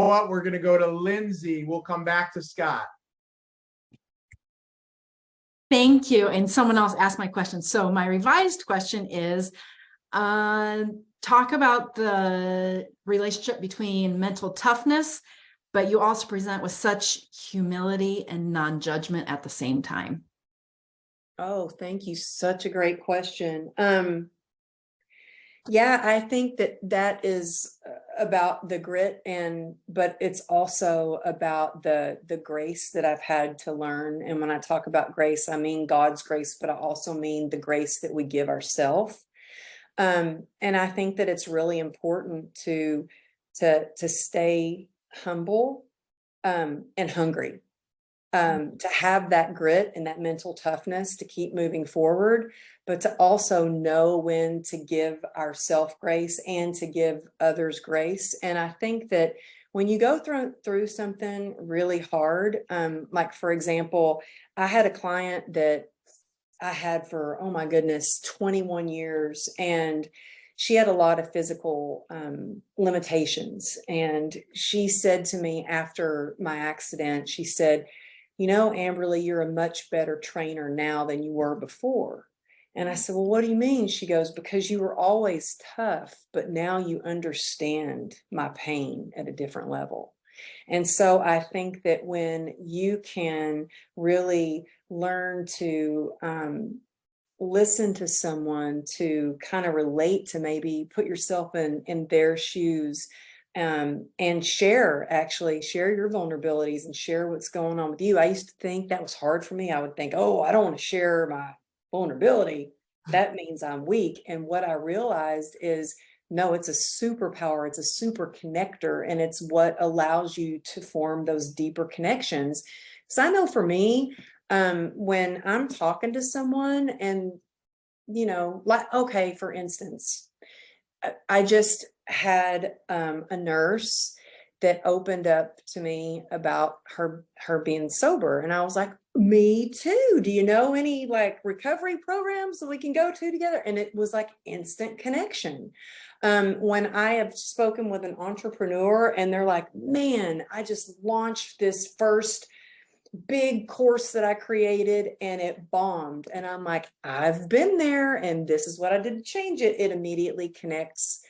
what? We're going to go to Linzy. We'll come back to Scott. Thank you. And someone else asked my question. So my revised question is, talk about the relationship between mental toughness, but you also present with such humility and non-judgment at the same time. Oh, thank you. Such a great question. Yeah, I think that is about the grit, but it's also about the grace that I've had to learn. And when I talk about grace, I mean God's grace, but I also mean the grace that we give ourselves. And I think that it's really important to stay humble and hungry. To have that grit and that mental toughness to keep moving forward, but to also know when to give ourselves grace and to give others grace. And I think that when you go through something really hard, like for example, I had a client that I had for, oh my goodness, 21 years, and she had a lot of physical limitations. And she said to me after my accident, she said, you know, Amberly, you're a much better trainer now than you were before. And I said, well, what do you mean? She goes, because you were always tough, but now you understand my pain at a different level. And so I think that when you can really learn to listen to someone, to kind of relate, to maybe put yourself in their shoes, and share your vulnerabilities and share what's going on with you. I used to think that was hard for me. I would think, oh, I don't want to share my vulnerability. That means I'm weak. And what I realized is, no, it's a superpower. It's a super connector. And it's what allows you to form those deeper connections. So I know for me, when I'm talking to someone and, you know, like, okay, for instance, I just had a nurse that opened up to me about her being sober. And I was like, me too. Do you know any like recovery programs that we can go to together? And it was like instant connection. When I have spoken with an entrepreneur and they're like, man, I just launched this first big course that I created and it bombed. And I'm like, I've been there and this is what I did to change it. It immediately connects.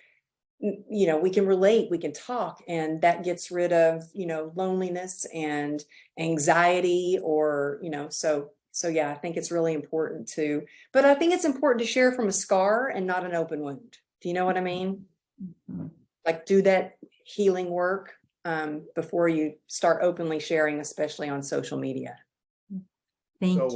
You know, we can relate, we can talk, and that gets rid of, you know, loneliness and anxiety, or, you know, so yeah, I think it's really important but I think it's important to share from a scar and not an open wound. Do you know what I mean? Mm-hmm. Like do that healing work before you start openly sharing, especially on social media. Thank you.